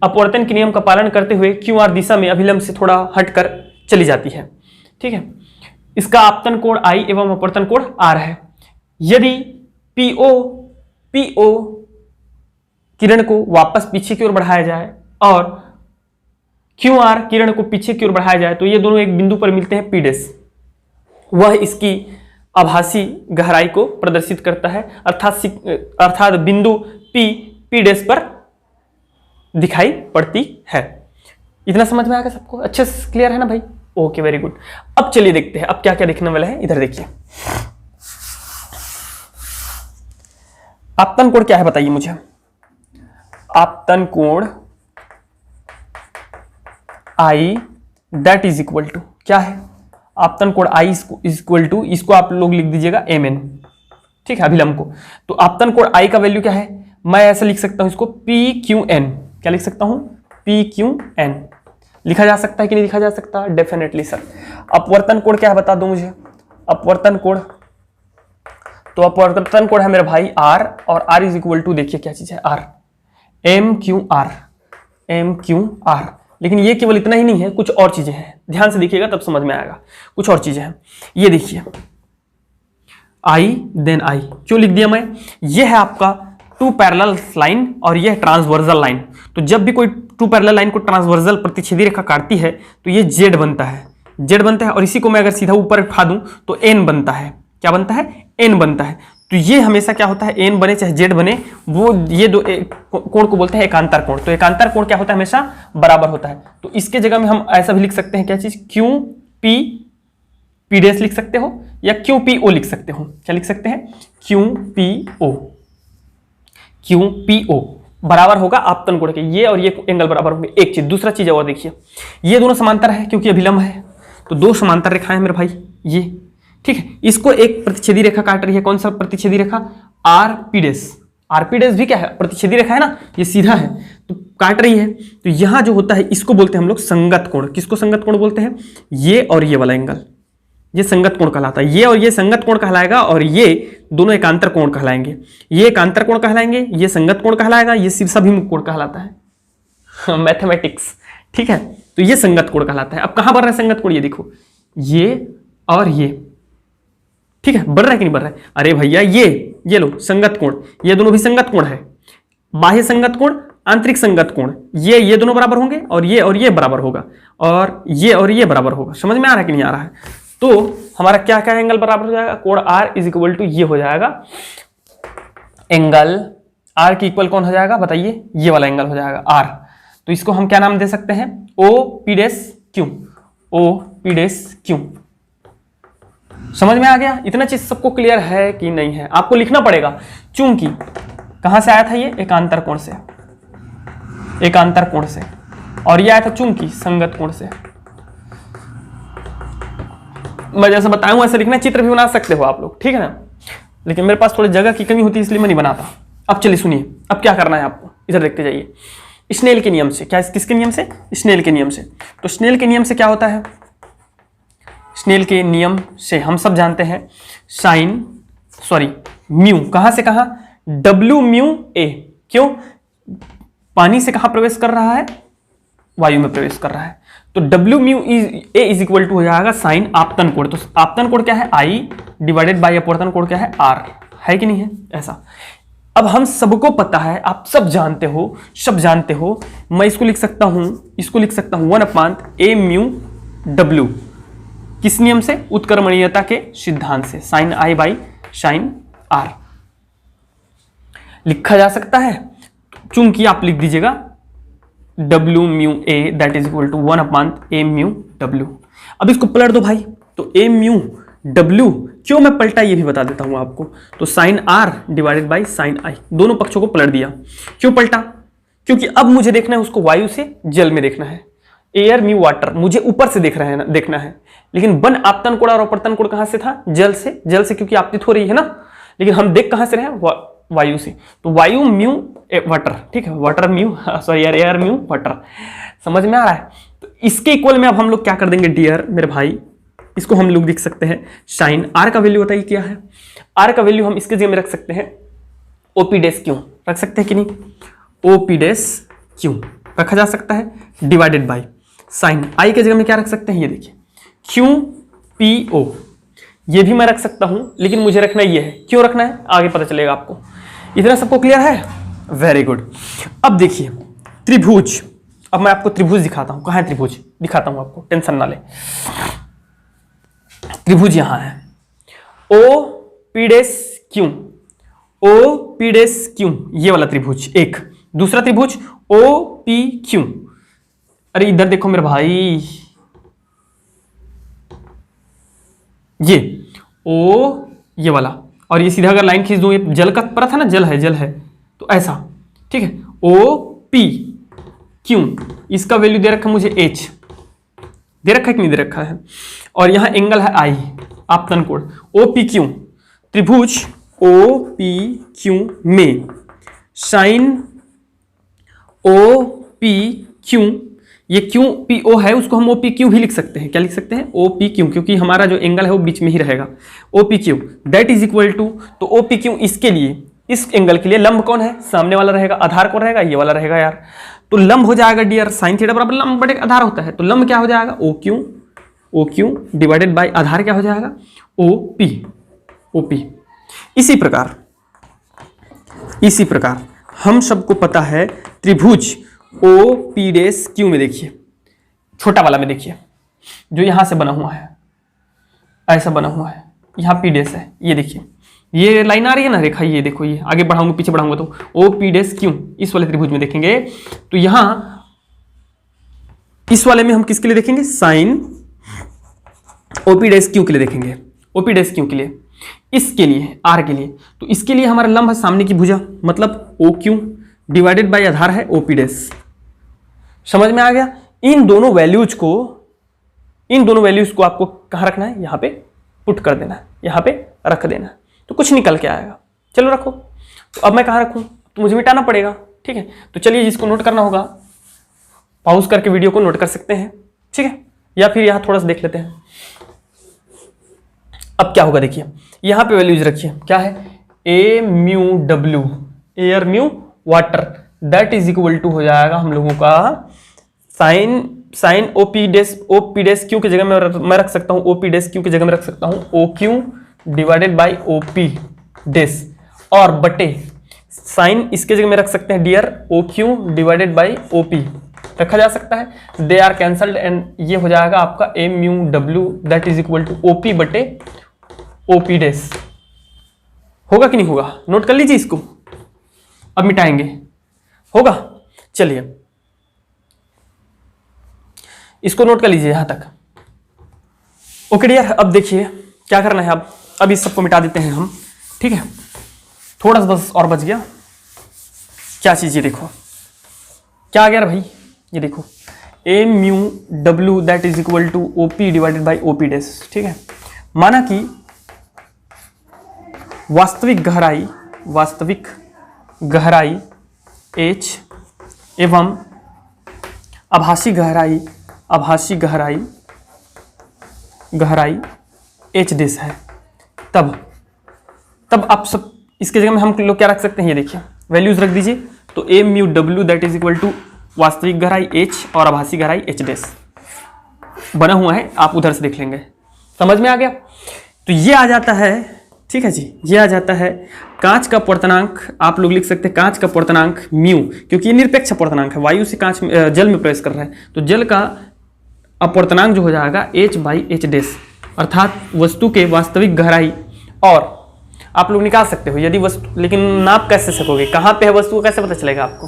S1: अपवर्तन के नियम का पालन करते हुए QR दिशा में अभिलंब से थोड़ा हटकर चली जाती है। ठीक है, इसका आपतन कोण I एवं अपवर्तन कोण R है। यदि PO किरण को वापस पीछे की ओर बढ़ाया जाए और QR किरण को पीछे की ओर बढ़ाया जाए, तो ये दोनों एक बिंदु पर मिलते हैं P डैश। वह इसकी आभासी गहराई को प्रदर्शित करता है, अर्थात बिंदु P डैश पर दिखाई पड़ती है। इतना समझ में आएगा सबको? अच्छे से क्लियर है ना भाई? Okay, very good. अब चलिए देखते हैं अब क्या क्या देखने वाला है। इधर देखिए, आपतन कोण क्या है बताइए मुझे। आपतन कोण आई दैट इज इक्वल टू क्या है? आपतन कोण आई इज इक्वल टू, इसको आप लोग लिख दीजिएगा एम एन, ठीक है, अभिलंब को। तो आपतन कोण आई का वैल्यू क्या है? मैं ऐसा लिख सकता हूं इसको पी क्यू एन। क्या लिख सकता हूं? P q n. लिखा जा सकता है कि नहीं लिखा जा सकता? Definitely sir. अपवर्तन कोण क्या है बता दो मुझे। अपवर्तन कोण, तो अपवर्तन कोण है मेरे भाई आर, और आर इज इक्वल टू देखिए क्या चीज है, r, m q r, m q r. लेकिन ये केवल इतना ही नहीं है, कुछ और चीजें हैं, ध्यान से देखिएगा तब समझ में आएगा। कुछ और चीजें हैं, ये देखिए आई देन आई, क्यों लिख दिया मैं? ये है आपका टू पैरेलल लाइन और ये है ट्रांसवर्सल लाइन। तो जब भी कोई टू पैरेलल लाइन को ट्रांसवर्सल प्रतिच्छेदी रेखा काटती है तो ये जेड बनता है, जेड बनता है। और इसी को मैं अगर सीधा ऊपर उठा दूं तो एन बनता है। क्या बनता है? एन बनता है। तो ये हमेशा क्या होता है, एन बने चाहे जेड बने, वो ये दो कोण को बोलते हैं एकांतर कोण। तो एकांतर कोण क्या होता है? हमेशा बराबर होता है। तो इसके जगह में हम ऐसा भी लिख सकते हैं, क्या चीज, क्यू पी, पी डैश लिख सकते हो, या क्यू पी ओ लिख सकते हो। क्या लिख सकते हैं? Q p o, q p o बराबर होगा आपतन कोण के। ये और ये एंगल बराबर होंगे। एक चीज, दूसरा चीज और देखिए, ये दोनों समांतर है क्योंकि अभिलंब है, तो दो समांतर रेखाएं हैं मेरे भाई, ये ठीक है। इसको एक प्रतिच्छेदी रेखा काट रही है। कौन सा प्रतिच्छेदी रेखा? R P dash. R P dash भी क्या है? प्रतिच्छेदी रेखा है ना, ये सीधा है तो काट रही है। तो यहां जो होता है इसको बोलते हैं हम लोग संगत कोण। किसको संगत कोण बोलते हैं? ये और ये वाला एंगल, ये संगत कोण कहलाता है। ये और ये संगत कोण कहलाएगा, और ये दोनों एकांतर कोण कहलाएंगे। ये एकांतर कोण कहलाएंगे, ये संगत कोण कहलाएगा, ये शीर्षाभिमुख कोण कहलाता है। मैथमेटिक्स, ठीक है। तो ये संगत कोण कहलाता है। अब कहां बढ़ रहा है संगत कोण? ये देखो, ये और ये, ठीक है। बढ़ रहा है कि नहीं बढ़ रहा है? अरे भैया ये लो संगत कोण, ये दोनों भी संगत कोण है। बाह्य संगत कोण, आंतरिक संगत कोण, ये दोनों बराबर होंगे, और ये बराबर होगा, और ये बराबर होगा। समझ में आ रहा है कि नहीं आ रहा है? तो हमारा क्या क्या एंगल बराबर हो जाएगा? कोण आर इज इक्वल टू ये हो जाएगा एंगल आर की इक्वल कौन हो जाएगा बताइए? ये वाला एंगल हो जाएगा आर। तो इसको हम क्या नाम दे सकते हैं? O p dash q, o p dash q. समझ में आ गया? इतना चीज सबको क्लियर है कि नहीं है? आपको लिखना पड़ेगा, चूंकि कहां से आया था ये? एकांतर कोण से, एकांतर कोण से, और ये आया था चूंकि संगत कोण से। मैं जैसे बताऊं ऐसे लिखना, चित्र भी बना सकते हो आप लोग, ठीक है ना। लेकिन मेरे पास थोड़ी जगह की कमी होती है इसलिए मैं नहीं बनाता। अब चलिए सुनिए, अब क्या करना है आपको, इधर देखते जाइए। स्नेल के नियम से, क्या किसके नियम से? स्नेल के नियम से। तो स्नेल के नियम से क्या होता है? स्नेल के नियम से हम सब जानते हैं म्यू, कहां से कहां? डब्ल्यू म्यू ए। क्यों? पानी से कहां प्रवेश कर रहा है? वायु में प्रवेश कर रहा है। तो डब्ल्यू mu a is equal to हो जाएगा साइन आपतन कोण। तो आपतन कोण क्या है? आई डिवाइडेड बाय अपवर्तन कोण क्या है? आर, है कि नहीं है? ऐसा। अब हम सबको पता है, आप सब जानते हो, मैं इसको लिख सकता हूं 1/a म्यू डब्ल्यू। किस नियम से? उत्क्रमणीयता के सिद्धांत से, sine I by sine r लिखा जा सकता है। चूंकि आप लिख दीजिएगा डब्ल्यू mu A that is equal to 1/a mu डब्ल्यू। अब इसको पलट दो भाई, तो a म्यू डब्ल्यू क्यों मैं पलटा ये भी बता देता हूं आपको। तो sine are divided by sine I, दोनों पक्षों को पलट दिया। क्यों पलटा? क्योंकि अब मुझे देखना है उसको वायु से जल में देखना है। एयर म्यू वाटर मुझे ऊपर से देखना है। लेकिन वन आपतन कोण और अपवर्तन कोण कहां से था? जल से। जल से क्योंकि आपतित हो रही है ना, लेकिन हम देख कहां से रहे हैं? वायु से। तो वायु म्यू वाटर, ठीक है, वाटर म्यू, सॉरी यार, एयर म्यू वाटर। समझ में आ रहा है? तो इसके इक्वल में अब हम लोग क्या कर देंगे डियर मेरे भाई, इसको हम लोग लिख सकते हैं साइन आर का वैल्यू बताइए क्या है? आर का वैल्यू हम इसके जगह में रख सकते हैं ओपी डैश क्यू, रख सकते हैं कि नहीं? ओपी डैश क्यू रखा जा सकता है, डिवाइडेड बाई साइन आई के जगह में क्या रख सकते हैं? ये देखिए क्यू पी ओ, ये भी मैं रख सकता हूं, लेकिन मुझे रखना ये है। क्यों रखना है आगे पता चलेगा आपको। इतना सबको क्लियर है? Very good. अब देखिए त्रिभुज, अब मैं आपको त्रिभुज दिखाता हूं। कहां है त्रिभुज? दिखाता हूं आपको, टेंशन ना ले। त्रिभुज यहां है, o p dash q, o p dash q, ये वाला त्रिभुज एक। दूसरा त्रिभुज ओ पी क्यू, अरे इधर देखो मेरे भाई, ये ओ ये वाला, और ये सीधा अगर लाइन खींच दूं, ये जल का पड़ा था ना, जल है, तो ऐसा, ठीक है। ओ पी क्यू, इसका वैल्यू दे रखा है मुझे एच, दे रखा है कि नहीं दे रखा है, और यहां एंगल है आई, आपतन कोण। ओ पी क्यू, त्रिभुज ओ पी क्यू में साइन ओ पी क्यू, ये क्यू पी ओ है, उसको हम ओ पी क्यू भी लिख सकते हैं। क्या लिख सकते हैं? ओ पी क्यू, क्योंकि हमारा जो एंगल है वो बीच में ही रहेगा। O p q that is equal to, तो ओ पी क्यू इसके लिए, इस एंगल के लिए लंब कौन है? सामने वाला रहेगा। आधार कौन रहेगा? ये वाला रहेगा यार। तो लंब हो जाएगा डियर, साइन थीटा बराबर लंब बटे आधार होता है, तो लंब क्या हो जाएगा? ओ क्यू डिवाइडेड बाय आधार क्या हो जाएगा? O p. इसी प्रकार हम सबको पता है त्रिभुज ओ पी डेस क्यू में, देखिए छोटा वाला में, देखिए जो यहां से बना हुआ है, ऐसा बना हुआ है, यहां पी डेस है, ये देखिए ये लाइन आ रही है ना रेखा, ये देखो, ये आगे बढ़ाऊंगा पीछे बढ़ाऊंगा तो ओ पी डेस क्यू, इस वाले त्रिभुज में देखेंगे तो यहां इस वाले में हम किसके लिए देखेंगे? Sign O P dash Q के लिए देखेंगे। ओ पी डेस क्यू के लिए, इसके लिए आर के लिए, तो इसके लिए हमारा लंब है सामने की भुजा, मतलब ओ क्यू डिवाइडेड बाय आधार है ओ पी डेस। समझ में आ गया? इन दोनों वैल्यूज को आपको कहां रखना है? यहां पे पुट कर देना है, यहां पे रख देना है, तो कुछ निकल के आएगा। चलो रखो। तो अब मैं कहां रखूं? तो मुझे मिटाना पड़ेगा, ठीक है। तो चलिए इसको नोट करना होगा, पॉज करके वीडियो को नोट कर सकते हैं, ठीक है, या फिर यहां थोड़ा सा देख लेते हैं। अब क्या होगा देखिए, यहां पे वैल्यूज रखिए, क्या है? A mu W, air mu water, that is equal to हो जाएगा हम लोगों का sine O P dash Q की जगह मैं रख सकता हूं, ओ पी डेस क्यू की जगह में रख सकता हूं O Q divided by O P dash, और बटे साइन इसके जगह में रख सकते हैं डियर O Q divided by O P, रखा जा सकता है। दे आर कैंसल्ड एंड ये हो जाएगा आपका A mu W that is equal to O P बटे ओ पी डेस। होगा कि नहीं होगा? नोट कर लीजिए इसको, अब मिटाएंगे, होगा? चलिए इसको नोट कर लीजिए यहां तक। ओके डियर, अब देखिए क्या करना है। अब इस सबको मिटा देते हैं हम, ठीक है। थोड़ा सा बस और बच गया। क्या चीज? ये देखो क्या आ गया भाई, ये देखो A mu W that is equal to O P divided by O P dash, ठीक है। माना कि वास्तविक गहराई h एवं आभासी गहराई h डेस है, तब आप सब इसके जगह में हम लोग क्या रख सकते हैं? ये देखिए वैल्यूज रख दीजिए। तो A mu W that is equal to वास्तविक गहराई h और आभासी गहराई h डेस बना हुआ है, आप उधर से देख लेंगे। समझ में आ गया? तो ये आ जाता है, ठीक है जी, ये आ जाता है कांच का अपवर्तनांक। आप लोग लिख सकते हैं कांच का अपवर्तनांक म्यू, क्योंकि ये निरपेक्ष अपवर्तनांक है, वायु से कांच जल में प्रवेश कर रहा है, तो जल का अपवर्तनांक जो हो जाएगा h बाई एच डेस, अर्थात वस्तु के वास्तविक गहराई। और आप लोग निकाल सकते हो यदि वस्तु, लेकिन नाप कैसे सकोगे? कहाँ पे है वस्तु को कैसे पता चलेगा आपको?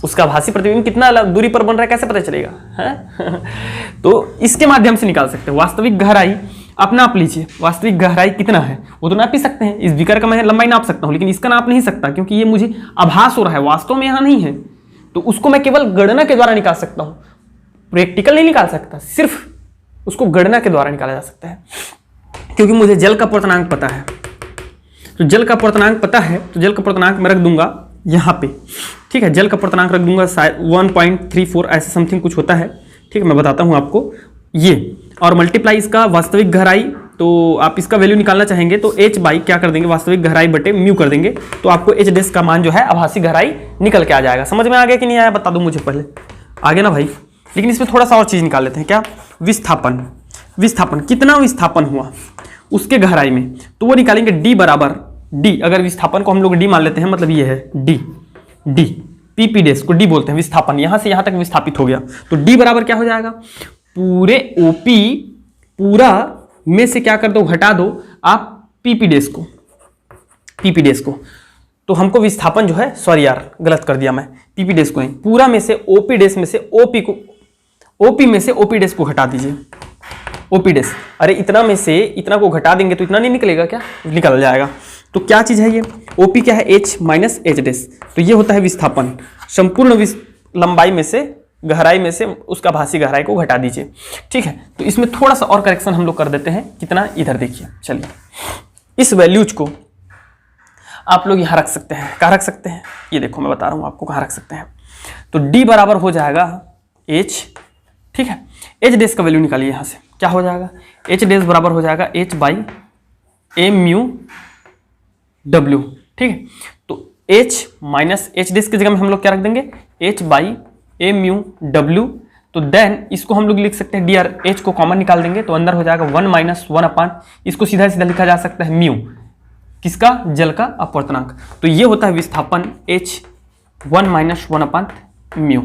S1: उसका भासी प्रतिबिंब कितना दूरी पर बन रहा है कैसे पता चलेगा? तो इसके माध्यम से निकाल सकते हो। वास्तविक गहराई आप नाप लीजिए, वास्तविक गहराई कितना है वो तो नाप ही सकते हैं। इस बीकर का मैं लंबाई नाप सकता हूं, लेकिन इसका नाप नहीं सकता, क्योंकि ये मुझे आभास हो रहा है, वास्तव में यहां नहीं है। तो उसको मैं केवल गणना के द्वारा निकाल सकता हूं, प्रैक्टिकल नहीं निकाल सकता, सिर्फ उसको गणना के द्वारा निकाला जा सकता है, क्योंकि मुझे जल का अपवर्तनांक पता है। तो जल का अपवर्तनांक पता है, तो जल का अपवर्तनांक मैं रख दूंगा यहाँ पे, ठीक है। जल का अपवर्तनांक रख दूंगा 1.34 ऐसे समथिंग कुछ होता है, ठीक है, मैं बताता हूँ आपको ये, और मल्टीप्लाई इसका वास्तविक गहराई। तो आप इसका वैल्यू निकालना चाहेंगे तो h बाई क्या कर देंगे? वास्तविक गहराई बटे म्यू कर देंगे, तो आपको h डेस का मान जो है आभासी गहराई निकल के आ जाएगा। समझ में आ गया कि नहीं आया? बता दो मुझे पहले, आ गया ना भाई? लेकिन इसमें थोड़ा सा और चीज निकाल लेते हैं। क्या? विस्थापन कितना विस्थापन हुआ उसके गहराई में, तो वो निकालेंगे d बराबर d। अगर विस्थापन को हम लोग d मान लेते हैं, मतलब ये है d पी डेस को d बोलते हैं। विस्थापन यहां से यहां तक विस्थापित हो गया, तो d बराबर क्या हो जाएगा? पूरे OP पूरा में से क्या कर दो? घटा दो आप पी डेस को। तो हमको विस्थापन जो है, सॉरी यार गलत कर दिया मैं, पी डेस को नहीं, पूरा में से OP डेस में से OP को ओपी में से ओपी डैश को घटा दीजिए, ओपी डैश, अरे इतना में से इतना को घटा देंगे तो इतना नहीं निकलेगा क्या, निकल जाएगा। तो क्या चीज है ये, ओपी क्या है, एच माइनस एच डैश, तो ये होता है विस्थापन, संपूर्ण लंबाई में से, गहराई में से उसका भासी गहराई को घटा दीजिए, ठीक है। तो इसमें थोड़ा सा और करेक्शन हम लोग कर देते हैं, कितना, इधर देखिए, चलिए इस वैल्यूज को आप लोग यहाँ रख सकते हैं, कहाँ रख सकते हैं, ये देखो मैं बता रहा हूँ आपको कहाँ रख सकते हैं। तो D बराबर हो जाएगा H, ठीक है, H डैश का वैल्यू निकालिए यहाँ से, क्या हो जाएगा, H डैश बराबर हो जाएगा H by m mu W, ठीक है। तो H माइनस H डैश की जगह में हम लोग क्या रख देंगे, H by m mu W, तो देन इसको हम लोग लिख सकते हैं dr, H को कॉमन निकाल देंगे तो अंदर हो जाएगा 1 माइनस 1 अपान, इसको सीधा सीधा लिखा जा सकता है म्यू, किसका, जल का अपवर्तनांक। तो ये होता है विस्थापन H 1 माइनस 1 अपान म्यू,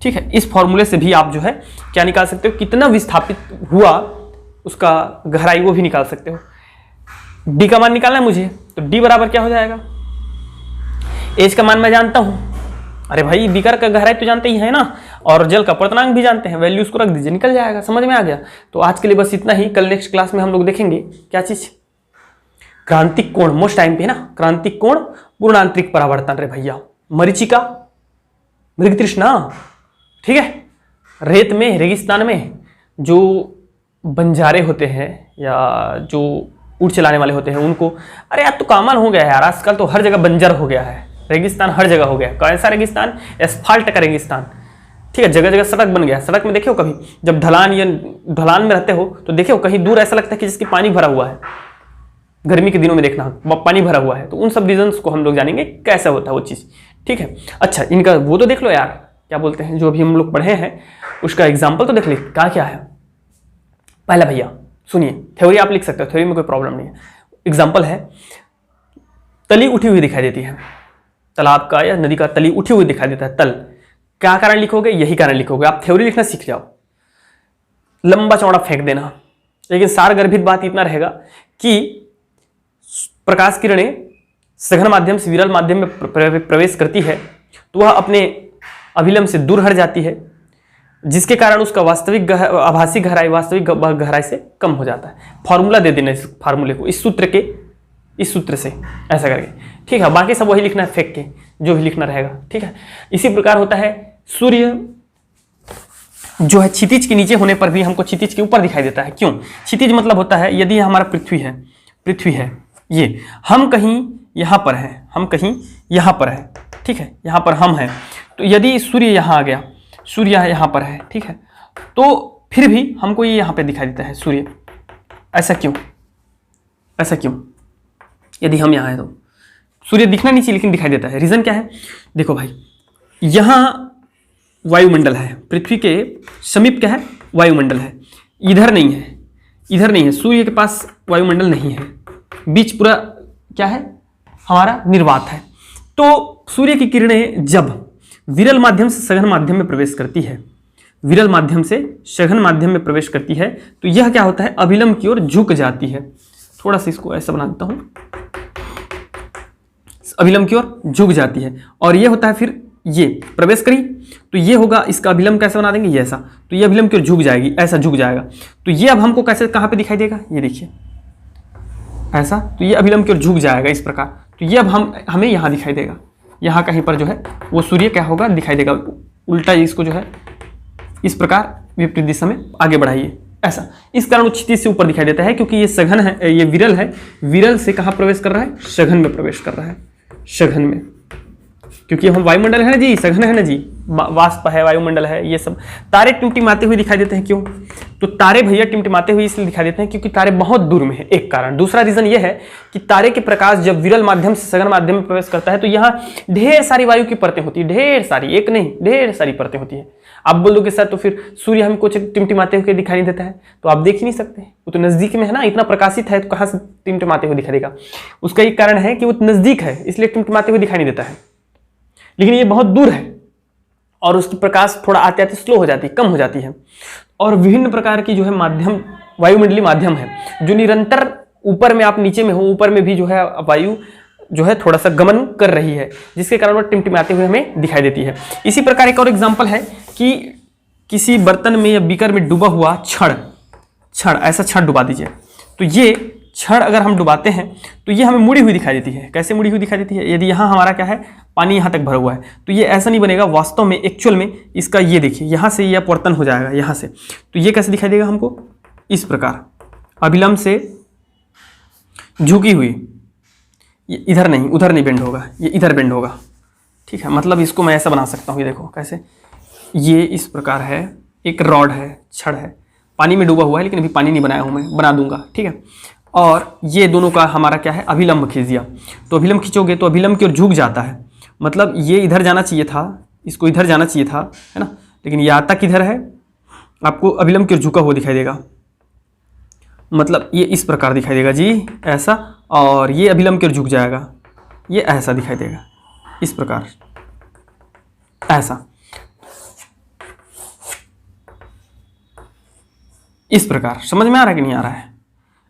S1: ठीक है। इस फॉर्मूले से भी आप जो है क्या निकाल सकते हो, कितना विस्थापित हुआ उसका गहराई वो भी निकाल सकते हो। D का मान निकालना है मुझे, तो D बराबर क्या हो जाएगा, H का मान मैं जानता हूं, अरे भाई बीकर का गहराई तो जानते ही है ना, और जल का अपवर्तनांक भी जानते हैं, वैल्यू उसको रख दीजिए, निकल जाएगा, समझ में आ गया। तो आज के लिए बस इतना ही, कल नेक्स्ट क्लास में हम लोग देखेंगे क्या चीज, क्रांतिक कोण, मोस्ट टाइम पे है ना, क्रांतिक कोण पूर्णांतरिक परावर्तन, रे भैया, मरीचिका, मृग तृष्णा, ठीक है, रेत में, रेगिस्तान में जो बंजारे होते हैं या जो ऊँट चलाने वाले होते हैं उनको, अरे यार तो कॉमन हो गया है यार, आजकल तो हर जगह बंजर हो गया है, रेगिस्तान हर जगह हो गया है। कौन सा रेगिस्तान, एस्फाल्ट का रेगिस्तान, ठीक है, जगह जगह सड़क बन गया। सड़क में देखियो कभी जब ढलान या ढलान में रहते हो तो देखियो कहीं दूर ऐसा लगता है कि जिसकी पानी भरा हुआ है, गर्मी के दिनों में देखना पानी भरा हुआ है, तो उन सब रीजंस को हम लोग जानेंगे कैसे होता है वो चीज़, ठीक है। अच्छा इनका वो तो देख लो यार, क्या बोलते हैं, जो अभी हम लोग पढ़े हैं उसका एग्जाम्पल तो देख ले, क्या है। पहला भैया सुनिए, थ्योरी आप लिख सकते हो, थ्योरी में कोई प्रॉब्लम नहीं है। एग्जाम्पल है, तली उठी हुई दिखाई देती है, तालाब का या नदी का तली उठी हुई दिखाई देता है, तल, क्या कारण लिखोगे, यही कारण लिखोगे। आप थ्योरी लिखना सीख जाओ, लंबा चौड़ा फेंक देना, लेकिन सारगर्भित बात इतना रहेगा कि प्रकाश किरणें सघन माध्यम से विरल माध्यम में प्रवेश करती है तो वह अपने अभिलंब से दूर हट जाती है, जिसके कारण उसका वास्तविक आभासी गहराई वास्तविक गहराई से कम हो जाता है। फॉर्मूला दे देना इस फार्मूले को, इस सूत्र से ऐसा करके, ठीक है। बाकी सब वही लिखना है फेंक के, जो भी लिखना रहेगा, ठीक है। इसी प्रकार होता है, सूर्य जो है क्षितिज के नीचे होने पर भी हमको क्षितिज के ऊपर दिखाई देता है। क्यों, क्षितिज मतलब होता है यदि हमारा पृथ्वी है, ये हम कहीं यहाँ पर हैं, हम कहीं यहाँ पर है, ठीक है, यहाँ पर हम हैं, तो यदि सूर्य यहाँ आ गया, सूर्य यहाँ पर है, ठीक है, तो फिर भी हमको ये यहाँ पे दिखाई देता है सूर्य। ऐसा क्यों, ऐसा क्यों, यदि हम यहाँ हैं तो सूर्य दिखना नहीं चाहिए लेकिन दिखाई देता है, रीज़न क्या है। देखो भाई, यहाँ वायुमंडल है, पृथ्वी के समीप क्या है, वायुमंडल है, इधर नहीं है, इधर नहीं है, सूर्य के पास वायुमंडल नहीं है, बीच पूरा क्या है हमारा निर्वात है। तो सूर्य की किरणें जब विरल माध्यम से सघन माध्यम में प्रवेश करती है, विरल माध्यम से सघन माध्यम में प्रवेश करती है, तो यह क्या होता है, अभिलंब की ओर झुक जाती है। थोड़ा सा इसको ऐसा बना देता हूं, अभिलंब की ओर झुक जाती है, और यह होता है फिर ये प्रवेश करी तो ये होगा, इसका अभिलंब कैसे बना देंगे, ये ऐसा, तो ये अभिलंब की ओर झुक जाएगी, ऐसा झुक जाएगा। तो ये अब हमको कैसे कहाँ पे दिखाई देगा, ये देखिए ऐसा, तो ये अभिलंब की ओर झुक जाएगा इस प्रकार, तो ये अब हमें यहाँ दिखाई देगा, यहाँ कहीं पर जो है वो सूर्य क्या होगा, दिखाई देगा उल्टा, इसको जो है इस प्रकार विपरीत दिशा में आगे बढ़ाइए, ऐसा। इस कारण क्षितिज से ऊपर दिखाई देता है, क्योंकि ये सघन है, ये विरल है, विरल से कहाँ प्रवेश कर रहा है, सघन में प्रवेश कर रहा है, सघन में, क्योंकि हम वायुमंडल है ना जी, सघन है ना जी, वाष्प है, वायुमंडल है, ये सब। तारे टिमटिमाते हुए दिखाई देते हैं, क्यों, तो तारे भैया टिमटिमाते हुए इसलिए दिखाई देते हैं क्योंकि तारे बहुत दूर में है, एक कारण। दूसरा रीजन ये है कि तारे के प्रकाश जब विरल माध्यम से सघन माध्यम में प्रवेश करता है तो यहाँ ढेर सारी वायु की परतें होती है, ढेर सारी, एक नहीं ढेर सारी परतें होती है। आप बोल दोगे सर तो फिर सूर्य हमको टिमटिमाते हुए दिखाई नहीं देता है, तो आप देख ही नहीं सकते, वो तो नजदीक में है ना, इतना प्रकाशित है तो कहाँ से टिमटिमाते हुए दिखाई देगा। उसका एक कारण है कि वो नजदीक है इसलिए टिमटिमाते हुए दिखाई नहीं देता है, लेकिन ये बहुत दूर है और उसकी प्रकाश थोड़ा आते आते स्लो हो जाती है, कम हो जाती है। और विभिन्न प्रकार की जो है माध्यम, वायुमंडलीय माध्यम है जो निरंतर ऊपर में, आप नीचे में हो, ऊपर में भी जो है वायु जो है थोड़ा सा गमन कर रही है, जिसके कारण वो टिमटिमाते हुए हमें दिखाई देती है। इसी प्रकार एक और एग्जाम्पल है कि किसी बर्तन में या बीकर में डूबा हुआ छड़, ऐसा छड़ डुबा दीजिए। तो ये छड़ अगर हम डुबाते हैं तो ये हमें मुड़ी हुई दिखाई देती है। कैसे मुड़ी हुई दिखाई देती है? यदि यहाँ हमारा क्या है, पानी यहाँ तक भरा हुआ है, तो ये ऐसा नहीं बनेगा। वास्तव में एक्चुअल में इसका ये देखिए, यहाँ से ये अपवर्तन हो जाएगा यहाँ से। तो ये कैसे दिखाई देगा हमको? इस प्रकार, अभिलंब से झुकी हुई। ये इधर नहीं, उधर नहीं बेंड होगा, ये इधर बेंड होगा। ठीक है, मतलब इसको मैं ऐसा बना सकता हूँ, ये देखो कैसे। ये इस प्रकार है, एक रॉड है, छड़ है, पानी में डूबा हुआ है, लेकिन अभी पानी नहीं बनाया हूँ मैं, बना दूंगा। ठीक है, और ये दोनों का हमारा क्या है, अभिलंब खींच दिया। तो अभिलंब खींचोगे तो अभिलंब की ओर झुक जाता है, मतलब ये इधर जाना चाहिए था, इसको इधर जाना चाहिए था, है ना, लेकिन ये आता किधर है, आपको अभिलंब की ओर झुका हुआ दिखाई देगा। मतलब ये इस प्रकार दिखाई देगा जी, ऐसा, और ये अभिलंब की ओर झुक जाएगा, ये ऐसा दिखाई देगा, इस प्रकार, ऐसा, इस प्रकार। समझ में आ रहा है कि नहीं आ रहा है?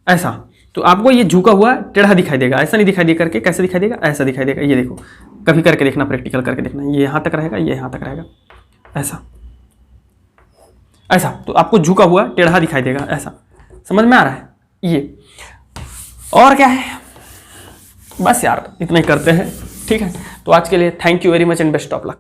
S1: ऐसा। तो आपको ये झुका हुआ टेढ़ा दिखाई देगा, ऐसा नहीं दिखाई दे करके। कैसे दिखाई देगा? ऐसा दिखाई देगा। ये देखो, कभी करके देखना, प्रैक्टिकल करके देखना। ये यहाँ तक रहेगा, ये यहाँ तक रहेगा, ऐसा, ऐसा। तो आपको झुका हुआ टेढ़ा दिखाई देगा, ऐसा। समझ में आ रहा है? ये और क्या है, बस यार इतना ही करते हैं। ठीक है, तो आज के लिए thank you very much and best of luck.